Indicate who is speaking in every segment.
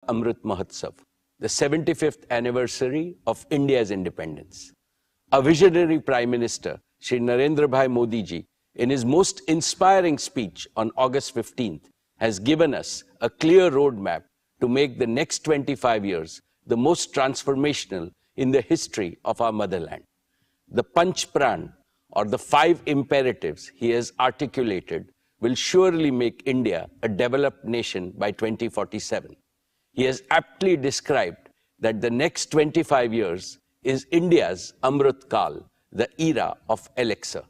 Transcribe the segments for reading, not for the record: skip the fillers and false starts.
Speaker 1: Amrit Mahotsav, the 75th anniversary of India's independence. Our visionary Prime Minister, Shri Narendra Bhai Modi ji, in his most inspiring speech on August 15th, has given us a clear roadmap to make the next 25 years the most transformational in the history of our motherland. The Panch Pran, or the 5 imperatives he has articulated, will surely make India a developed nation by 2047. He has aptly described that the next 25 years is India's Amrit Kal, the era of elixir.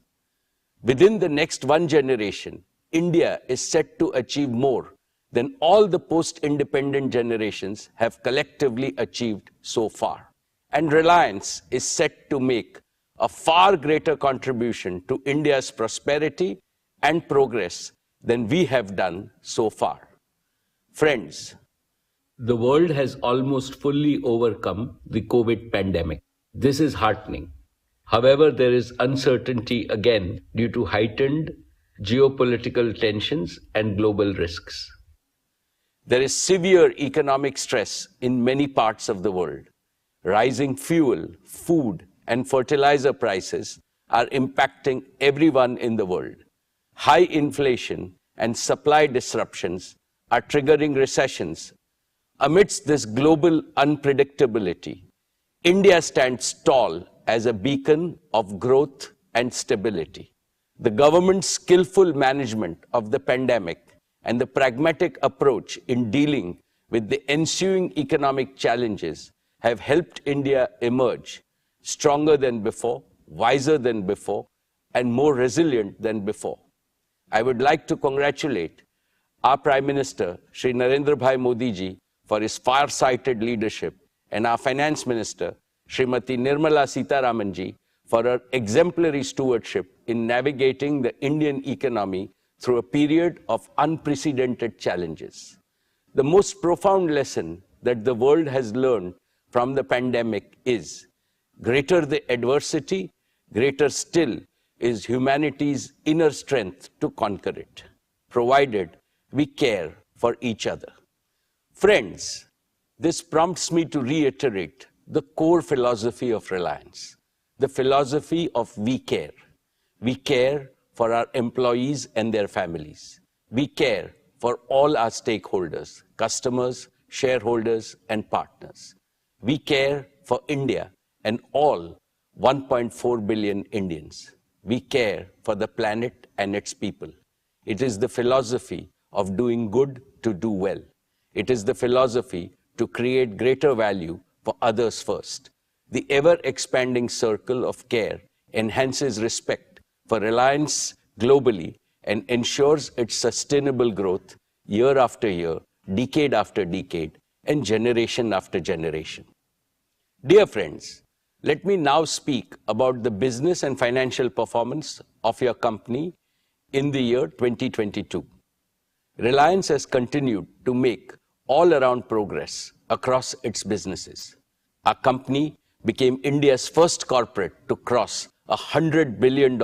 Speaker 1: Within the next one generation, India is set to achieve more than all the post-independent generations have collectively achieved so far. And Reliance is set to make a far greater contribution to India's prosperity and progress than we have done so far. Friends, the world has almost fully overcome the COVID pandemic. This is heartening. However, there is uncertainty again due to heightened geopolitical tensions and global risks. There is severe economic stress in many parts of the world. Rising fuel, food, and fertilizer prices are impacting everyone in the world. High inflation and supply disruptions are triggering recessions. Amidst this global unpredictability, India stands tall as a beacon of growth and stability. The government's skillful management of the pandemic and the pragmatic approach in dealing with the ensuing economic challenges have helped India emerge stronger than before, wiser than before, and more resilient than before. I would like to congratulate our Prime Minister, Shri Narendra Bhai Modi ji, for his far-sighted leadership, and our Finance Minister, Srimati Nirmala Sitharaman ji, for her exemplary stewardship in navigating the Indian economy through a period of unprecedented challenges. The most profound lesson that the world has learned from the pandemic is, greater the adversity, greater still is humanity's inner strength to conquer it, provided we care for each other. Friends, this prompts me to reiterate the core philosophy of Reliance, the philosophy of we care. We care for our employees and their families. We care for all our stakeholders, customers, shareholders, and partners. We care for India and all 1.4 billion Indians. We care for the planet and its people. It is the philosophy of doing good to do well. It is the philosophy to create greater value for others first. The ever-expanding circle of care enhances respect for Reliance globally and ensures its sustainable growth year after year, decade after decade, and generation after generation. Dear friends, let me now speak about the business and financial performance of your company in the year 2022. Reliance has continued to make all-around progress across its businesses. Our company became India's first corporate to cross $100 billion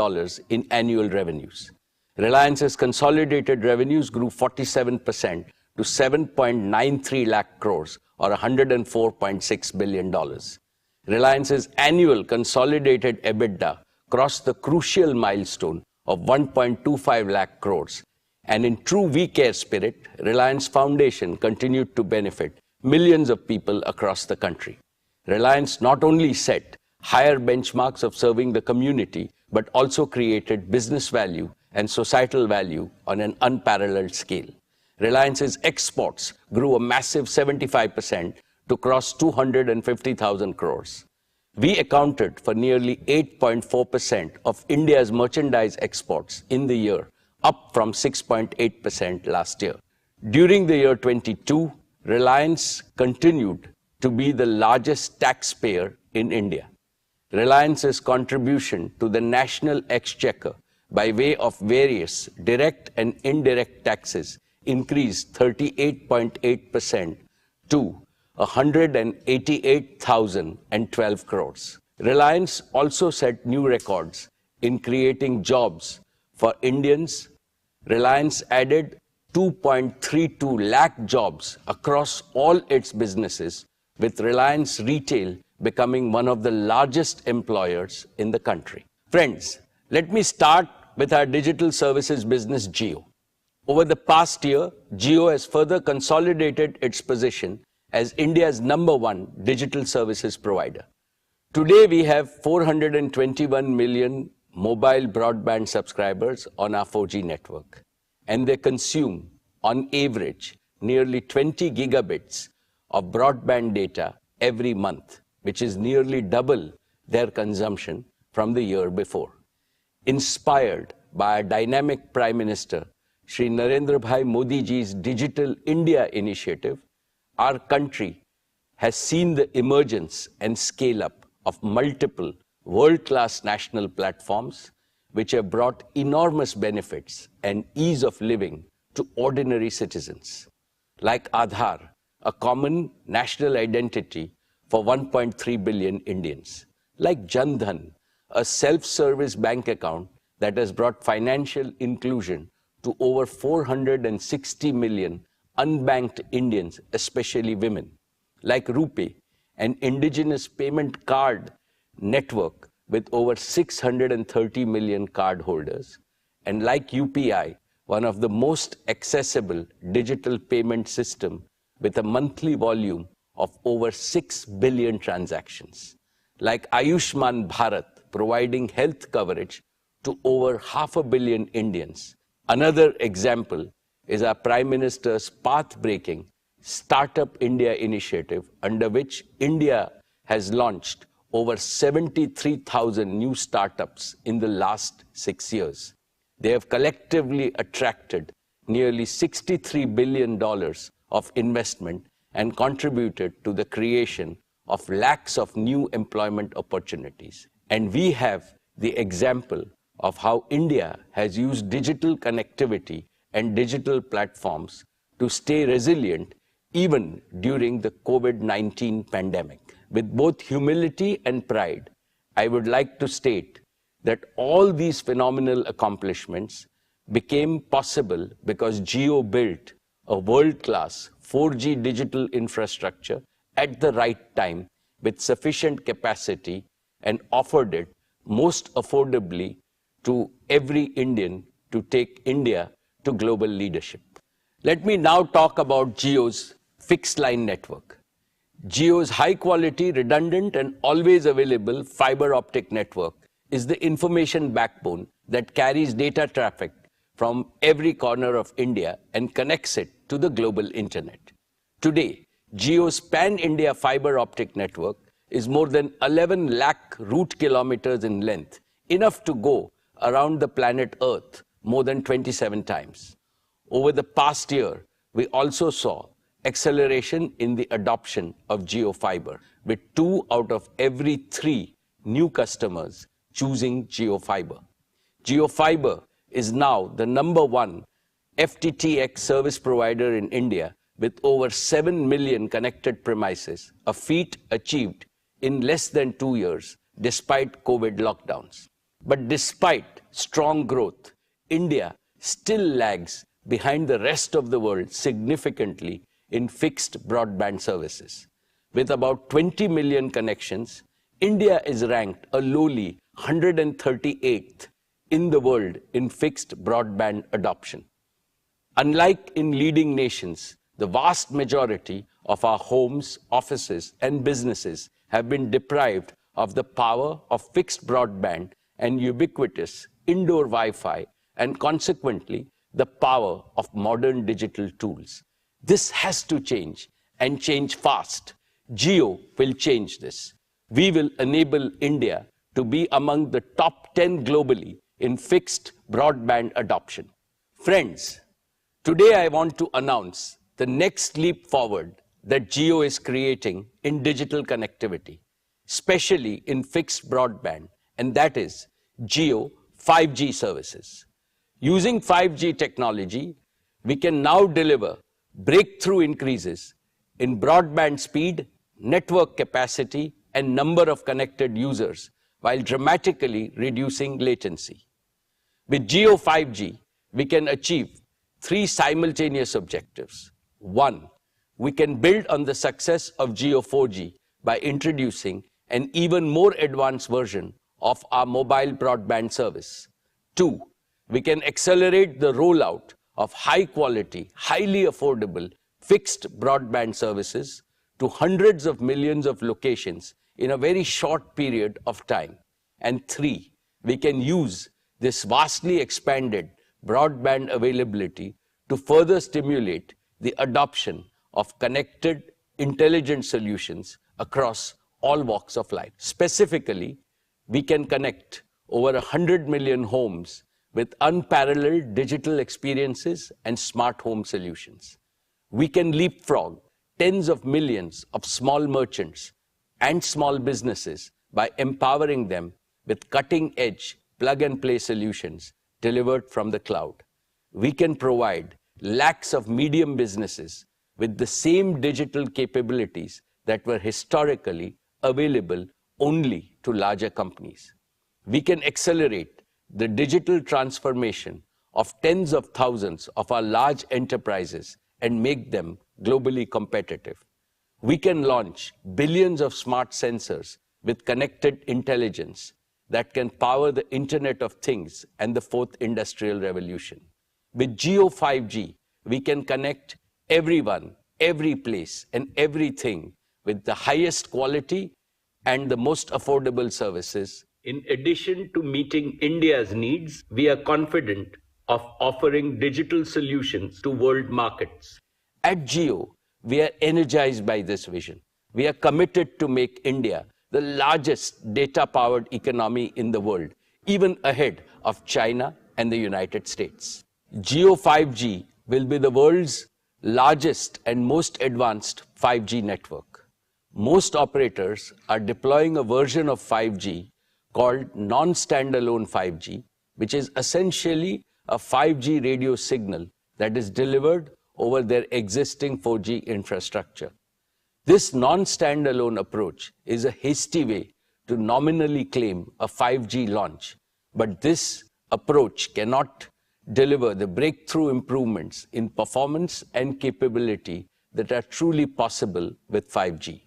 Speaker 1: in annual revenues. Reliance's consolidated revenues grew 47% to 7.93 lakh crores or $104.6 billion. Reliance's annual consolidated EBITDA crossed the crucial milestone of 1.25 lakh crores. And in true We Care spirit, Reliance Foundation continued to benefit millions of people across the country. Reliance not only set higher benchmarks of serving the community, but also created business value and societal value on an unparalleled scale. Reliance's exports grew a massive 75% to cross 250,000 crores. We accounted for nearly 8.4% of India's merchandise exports in the year, up from 6.8% last year. During the year 22, Reliance continued to be the largest taxpayer in India. Reliance's contribution to the national exchequer by way of various direct and indirect taxes increased 38.8% to 188,012 crores. Reliance also set new records in creating jobs for Indians. Reliance added 2.32 lakh jobs across all its businesses, with Reliance Retail becoming one of the largest employers in the country. Friends, let me start with our digital services business, Jio. Over the past year, Jio has further consolidated its position as India's #1 digital services provider. Today, we have 421 million mobile broadband subscribers on our 4G network, and they consume, on average, nearly 20 gigabits of broadband data every month, which is nearly double their consumption from the year before. Inspired by a dynamic Prime Minister, Shri Narendra Bhai Modi ji's Digital India initiative, our country has seen the emergence and scale-up of multiple world-class national platforms which have brought enormous benefits and ease of living to ordinary citizens, like Aadhaar, a common national identity for 1.3 billion Indians, like Jan Dhan, a self-service bank account that has brought financial inclusion to over 460 million unbanked Indians, especially women, like RuPay, an indigenous payment card network with over 630 million cardholders, and like UPI, one of the most accessible digital payment system with a monthly volume of over 6 billion transactions, like Ayushman Bharat, providing health coverage to over 500 million Indians. Another example is our Prime Minister's path-breaking Startup India initiative, under which India has launched over 73,000 new startups in the last 6 years. They have collectively attracted nearly $63 billion of investment and contributed to the creation of lakhs of new employment opportunities. And we have the example of how India has used digital connectivity and digital platforms to stay resilient even during the COVID-19 pandemic. With both humility and pride, I would like to state that all these phenomenal accomplishments became possible because Jio built a world-class 4G digital infrastructure at the right time with sufficient capacity and offered it most affordably to every Indian to take India to global leadership. Let me now talk about Jio's fixed line network. Jio's high-quality, redundant, and always available fiber optic network is the information backbone that carries data traffic from every corner of India and connects it to the global internet. Today, Jio's pan-India fiber optic network is more than 11 lakh route kilometers in length, enough to go around the planet Earth more than 27 times. Over the past year, we also saw acceleration in the adoption of Jio Fiber, with 2 out of every 3 new customers choosing Jio Fiber. Jio Fiber is now the #1 FTTX service provider in India with over 7 million connected premises, a feat achieved in less than 2 years despite COVID lockdowns. But despite strong growth, India still lags behind the rest of the world significantly in fixed broadband services. With about 20 million connections, India is ranked a lowly 138th in the world in fixed broadband adoption. Unlike in leading nations, the vast majority of our homes, offices, and businesses have been deprived of the power of fixed broadband and ubiquitous indoor Wi-Fi, and consequently, the power of modern digital tools. This has to change, and change fast. Jio will change this. We will enable India to be among the top 10 globally in fixed broadband adoption. Friends, today I want to announce the next leap forward that Jio is creating in digital connectivity, especially in fixed broadband, and that is Jio 5G services. Using 5G technology, we can now deliver breakthrough increases in broadband speed, network capacity, and number of connected users, while dramatically reducing latency. With Jio 5G, we can achieve three simultaneous objectives. One, we can build on the success of Jio 4G by introducing an even more advanced version of our mobile broadband service. Two, we can accelerate the rollout of high quality, highly affordable fixed broadband services to hundreds of millions of locations in a very short period of time. And three, we can use this vastly expanded broadband availability to further stimulate the adoption of connected, intelligent solutions across all walks of life. Specifically, we can connect over 100 million homes with unparalleled digital experiences and smart home solutions. We can leapfrog tens of millions of small merchants and small businesses by empowering them with cutting-edge plug-and-play solutions delivered from the cloud. We can provide lakhs of medium businesses with the same digital capabilities that were historically available only to larger companies. We can accelerate the digital transformation of tens of thousands of our large enterprises and make them globally competitive. We can launch billions of smart sensors with connected intelligence that can power the Internet of Things and the fourth industrial revolution. With Jio 5G, we can connect everyone, every place, and everything with the highest quality and the most affordable services. In addition to meeting India's needs, we are confident of offering digital solutions to world markets. At Jio, we are energized by this vision. We are committed to make India the largest data-powered economy in the world, even ahead of China and the United States. Jio 5G will be the world's largest and most advanced 5G network. Most operators are deploying a version of 5G called non-standalone 5G, which is essentially a 5G radio signal that is delivered over their existing 4G infrastructure. This non-standalone approach is a hasty way to nominally claim a 5G launch, but this approach cannot deliver the breakthrough improvements in performance and capability that are truly possible with 5G.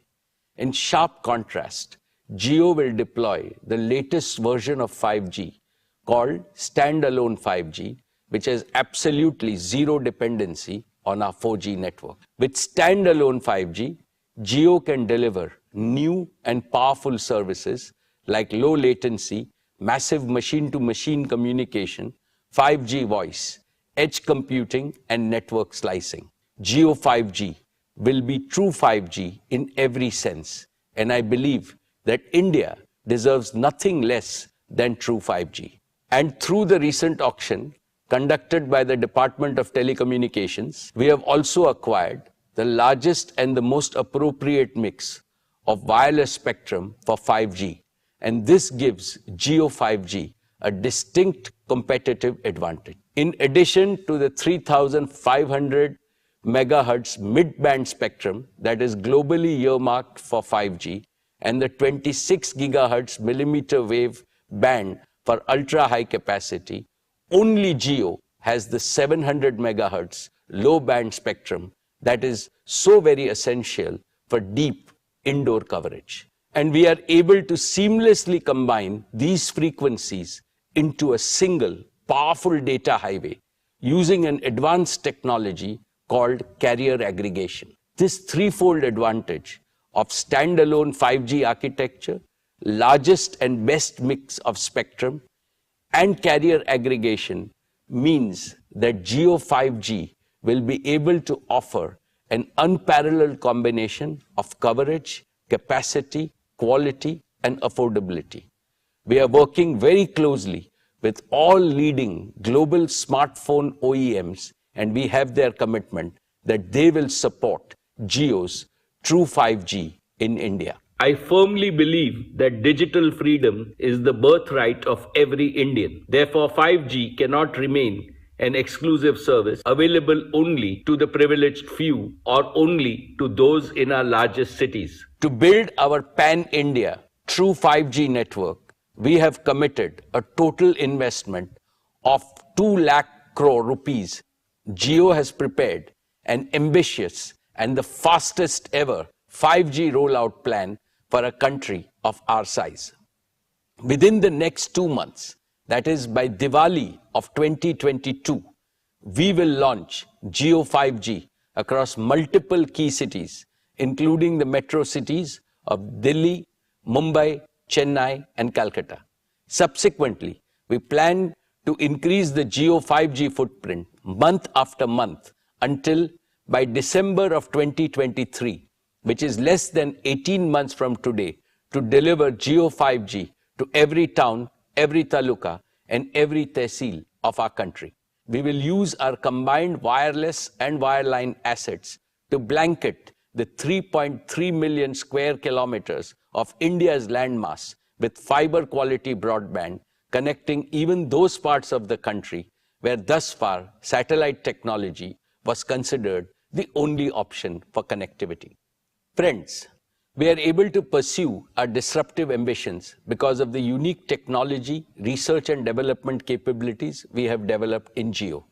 Speaker 1: In sharp contrast, Jio will deploy the latest version of 5G called Standalone 5G, which has absolutely zero dependency on our 4G network. With Standalone 5G, Jio can deliver new and powerful services like low latency, massive machine-to-machine communication, 5G voice, edge computing, and network slicing. Jio 5G will be true 5G in every sense, and I believe that India deserves nothing less than true 5G. And through the recent auction conducted by the Department of Telecommunications, we have also acquired the largest and the most appropriate mix of wireless spectrum for 5G. And this gives Jio 5G a distinct competitive advantage. In addition to the 3,500 megahertz mid-band spectrum that is globally earmarked for 5G and the 26 gigahertz millimeter wave band for ultra-high capacity, only Jio has the 700 megahertz low-band spectrum that is so very essential for deep indoor coverage. And we are able to seamlessly combine these frequencies into a single powerful data highway using an advanced technology called carrier aggregation. This threefold advantage of standalone 5G architecture, largest and best mix of spectrum, and carrier aggregation means that Jio 5G will be able to offer an unparalleled combination of coverage, capacity, quality, and affordability. We are working very closely with all leading global smartphone OEMs, and we have their commitment that they will support Jio's true 5G in India. I firmly believe that digital freedom is the birthright of every Indian. Therefore, 5G cannot remain an exclusive service available only to the privileged few or only to those in our largest cities. To build our pan-India true 5G network, we have committed a total investment of 2 lakh crore rupees Jio has prepared an ambitious and the fastest ever 5G rollout plan for a country of our size. Within the next 2 months, that is by Diwali of 2022, we will launch Jio 5G across multiple key cities, including the metro cities of Delhi, Mumbai, Chennai, and Calcutta. Subsequently, we plan to increase the Jio 5G footprint month after month until by December of 2023, which is less than 18 months from today, to deliver Jio 5G to every town, every taluka, and every tehsil of our country. We will use our combined wireless and wireline assets to blanket the 3.3 million square kilometers of India's landmass with fiber quality broadband, connecting even those parts of the country where thus far satellite technology was considered the only option for connectivity. Friends, we are able to pursue our disruptive ambitions because of the unique technology, research and development capabilities we have developed in Jio.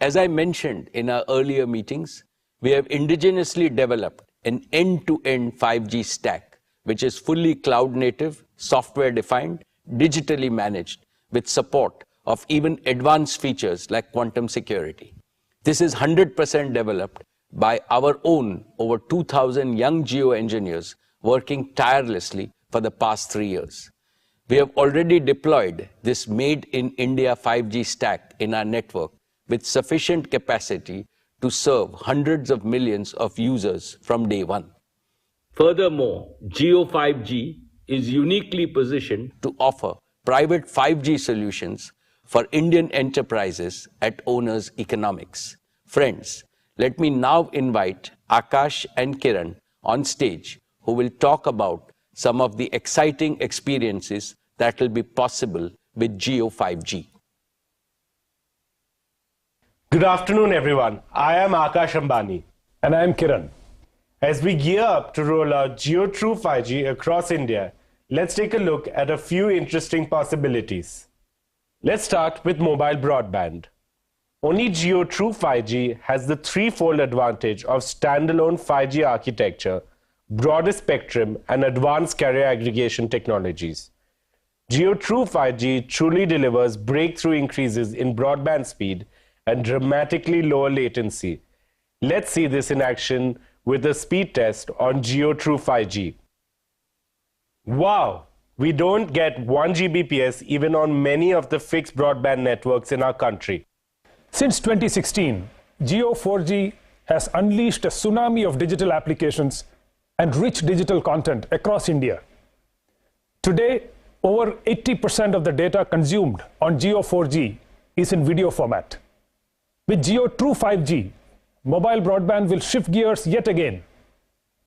Speaker 1: As I mentioned in our earlier meetings, we have indigenously developed an end-to-end 5G stack, which is fully cloud-native, software-defined, digitally managed, with support of even advanced features like quantum security. This is 100% developed by our own over 2,000 young Jio engineers working tirelessly for the past 3 years. We have already deployed this made-in-India 5G stack in our network with sufficient capacity to serve hundreds of millions of users from day one. Furthermore, Jio 5G is uniquely positioned to offer private 5G solutions for Indian enterprises at owners' economics. Friends, let me now invite Akash and Kiran on stage, who will talk about some of the exciting experiences that will be possible with Jio 5G.
Speaker 2: Good afternoon, everyone. I am Akash Ambani.
Speaker 3: And I am Kiran.
Speaker 2: As we gear up to roll out Jio True 5G across India, let's take a look at a few interesting possibilities. Let's start with mobile broadband. Only Jio True 5G has the threefold advantage of standalone 5G architecture, broader spectrum, and advanced carrier aggregation technologies. Jio True 5G truly delivers breakthrough increases in broadband speed and dramatically lower latency. Let's see this in action with a speed test on Jio True 5G. Wow! We don't get 1 Gbps even on many of the fixed broadband networks in our country.
Speaker 3: Since 2016, Jio 4G has unleashed a tsunami of digital applications and rich digital content across India. Today, over 80% of the data consumed on Jio 4G is in video format. With Jio True 5G, mobile broadband will shift gears yet again,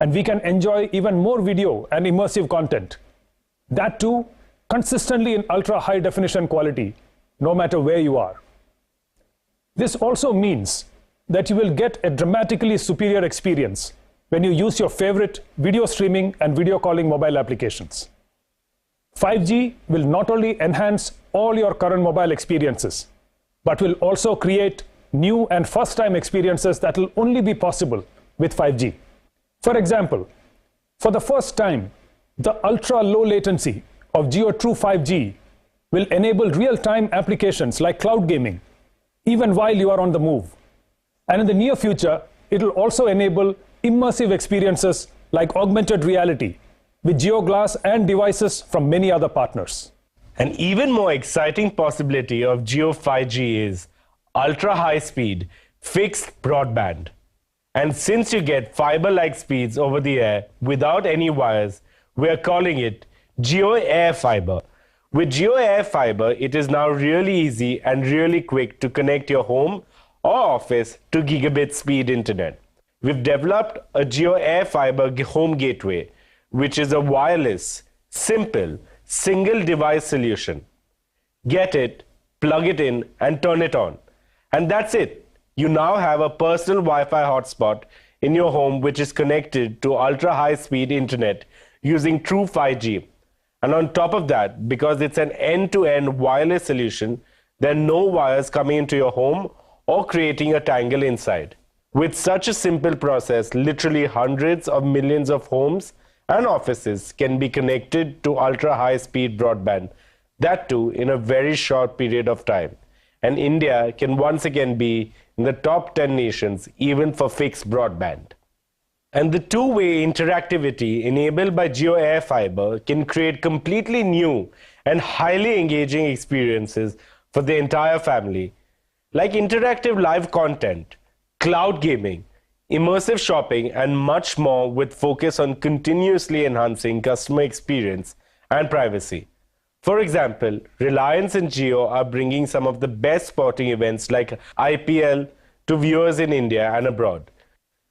Speaker 3: and we can enjoy even more video and immersive content. That too, consistently in ultra-high definition quality, no matter where you are. This also means that you will get a dramatically superior experience when you use your favorite video streaming and video calling mobile applications. 5G will not only enhance all your current mobile experiences, but will also create new and first-time experiences that will only be possible with 5G. For example, for the first time, the ultra-low latency of Jio True 5G will enable real-time applications like cloud gaming, even while you are on the move. And in the near future, it will also enable immersive experiences like augmented reality with Jio Glass and devices from many other partners.
Speaker 2: An even more exciting possibility of Jio 5G is ultra-high speed fixed broadband. And since you get fiber-like speeds over the air without any wires, we are calling it Jio Air Fiber. With Jio Air Fiber, it is now really easy and really quick to connect your home or office to gigabit speed internet. We've developed a Jio Air Fiber home gateway, which is a wireless, simple, single device solution. Get it, plug it in, and turn it on. And that's it. You now have a personal Wi-Fi hotspot in your home which is connected to ultra-high speed internet using True 5G. And on top of that, because it's an end-to-end wireless solution, there are no wires coming into your home or creating a tangle inside. With such a simple process, literally hundreds of millions of homes and offices can be connected to ultra-high-speed broadband, that too in a very short period of time. And India can once again be in the top 10 nations even for fixed broadband. And the two-way interactivity enabled by Jio Air Fiber can create completely new and highly engaging experiences for the entire family, like interactive live content, cloud gaming, immersive shopping, and much more, with focus on continuously enhancing customer experience and privacy. For example, Reliance and Jio are bringing some of the best sporting events like IPL to viewers in India and abroad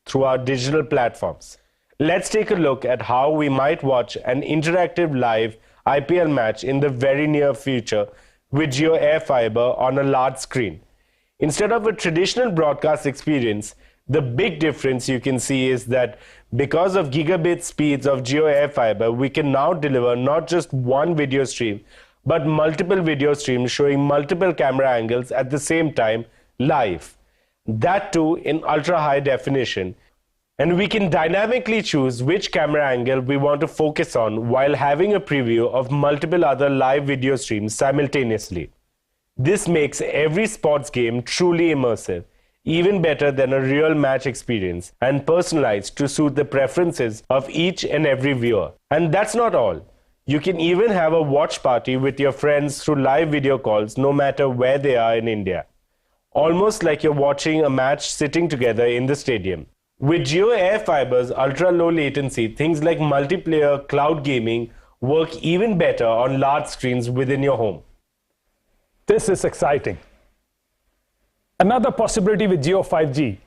Speaker 2: through our digital platforms. Let's take a look at how we might watch an interactive live IPL match in the very near future with Jio Air Fiber on a large screen. Instead of a traditional broadcast experience, the big difference you can see is that because of gigabit speeds of Jio Air Fiber, we can now deliver not just one video stream, but multiple video streams showing multiple camera angles at the same time live. That too in ultra high definition. And we can dynamically choose which camera angle we want to focus on while having a preview of multiple other live video streams simultaneously. This makes every sports game truly immersive, even better than a real match experience, and personalized to suit the preferences of each and every viewer. And that's not all. You can even have a watch party with your friends through live video calls no matter where they are in India. Almost like you're watching a match sitting together in the stadium. With Jio Air Fiber's ultra-low latency, things like multiplayer cloud gaming work even better on large screens within your home.
Speaker 3: This is exciting. Another possibility with Jio 5G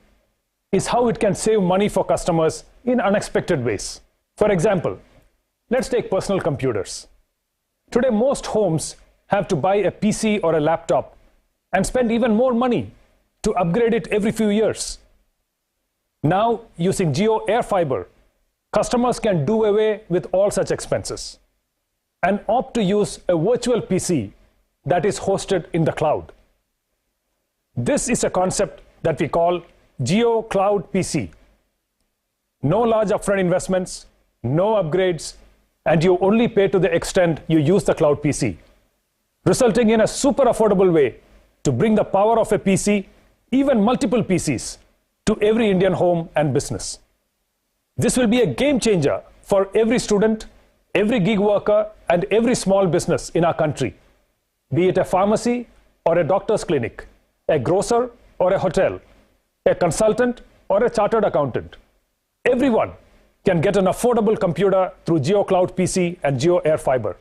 Speaker 3: is how it can save money for customers in unexpected ways. For example, let's take personal computers. Today, most homes have to buy a PC or a laptop and spend even more money to upgrade it every few years. Now, using Jio Air Fiber, customers can do away with all such expenses and opt to use a virtual PC that is hosted in the cloud. This is a concept that we call Jio Cloud PC. No large upfront investments, no upgrades, and you only pay to the extent you use the cloud PC, resulting in a super affordable way to bring the power of a PC, even multiple PCs, to every Indian home and business. This will be a game changer for every student, every gig worker, and every small business in our country, be it a pharmacy or a doctor's clinic, a grocer or a hotel, a consultant or a chartered accountant. Everyone can get an affordable computer through Jio Cloud PC and Jio Air Fiber.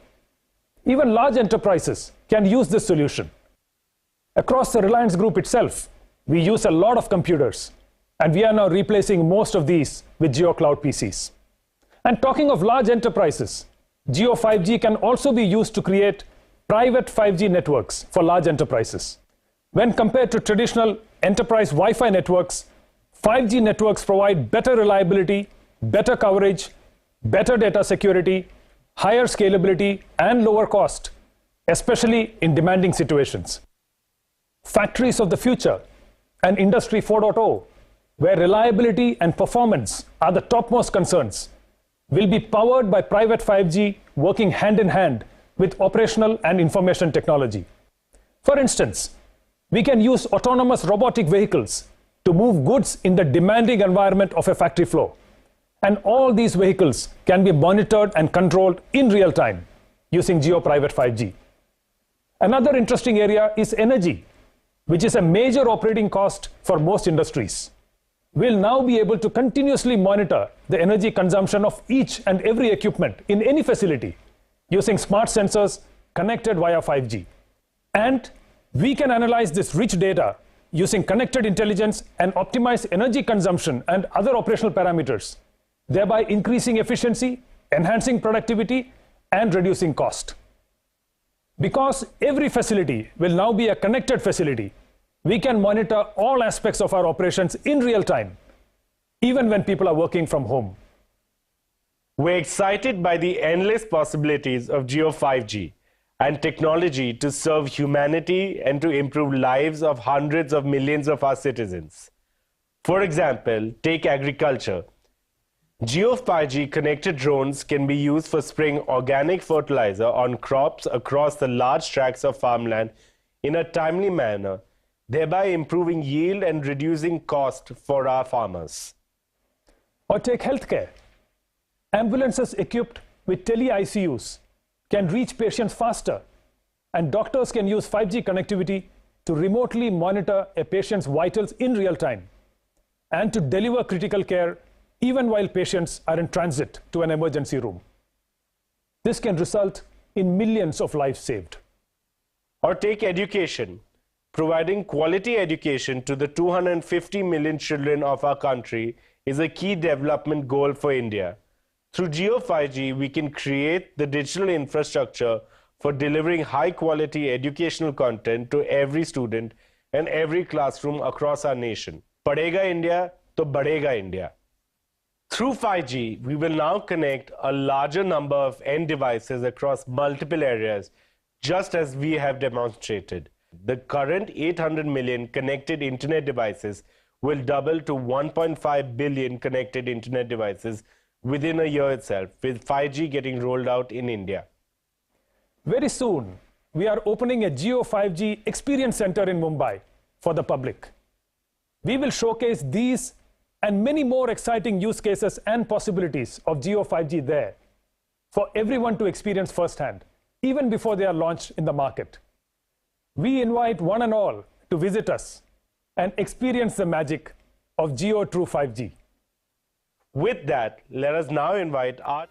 Speaker 3: Even large enterprises can use this solution. Across the Reliance Group itself, we use a lot of computers, and we are now replacing most of these with Jio Cloud PCs. And talking of large enterprises, Jio 5G can also be used to create private 5G networks for large enterprises. When compared to traditional enterprise Wi-Fi networks, 5G networks provide better reliability, better coverage, better data security, higher scalability, and lower cost, especially in demanding situations. Factories of the future and Industry 4.0, where reliability and performance are the topmost concerns, will be powered by private 5G working hand in hand with operational and information technology. For instance, we can use autonomous robotic vehicles to move goods in the demanding environment of a factory floor. And all these vehicles can be monitored and controlled in real time using Jio Private 5G. Another interesting area is energy, which is a major operating cost for most industries. We'll now be able to continuously monitor the energy consumption of each and every equipment in any facility using smart sensors connected via 5G. And we can analyze this rich data using connected intelligence and optimize energy consumption and other operational parameters, thereby increasing efficiency, enhancing productivity, and reducing cost. Because every facility will now be a connected facility, we can monitor all aspects of our operations in real time, even when people are working from home.
Speaker 2: We're excited by the endless possibilities of Jio 5G, and technology to serve humanity and to improve lives of hundreds of millions of our citizens. For example, take agriculture. Geo 5G connected drones can be used for spraying organic fertilizer on crops across the large tracts of farmland in a timely manner, thereby improving yield and reducing cost for our farmers.
Speaker 3: Or take healthcare. Ambulances equipped with tele-ICUs can reach patients faster, and doctors can use 5G connectivity to remotely monitor a patient's vitals in real time and to deliver critical care even while patients are in transit to an emergency room. This can result in millions of lives saved.
Speaker 2: Or take education. Providing quality education to the 250 million children of our country is a key development goal for India. Through Geo 5G, we can create the digital infrastructure for delivering high-quality educational content to every student and every classroom across our nation. Padhega India, to badhega India. Through 5G, we will now connect a larger number of end devices across multiple areas, just as we have demonstrated. The current 800 million connected internet devices will double to 1.5 billion connected internet devices within a year itself, with 5G getting rolled out in India.
Speaker 3: Very soon, we are opening a Geo 5G Experience Center in Mumbai for the public. We will showcase these and many more exciting use cases and possibilities of Geo 5G there for everyone to experience firsthand, even before they are launched in the market. We invite one and all to visit us and experience the magic of Geo True 5G.
Speaker 2: With that, let us now invite our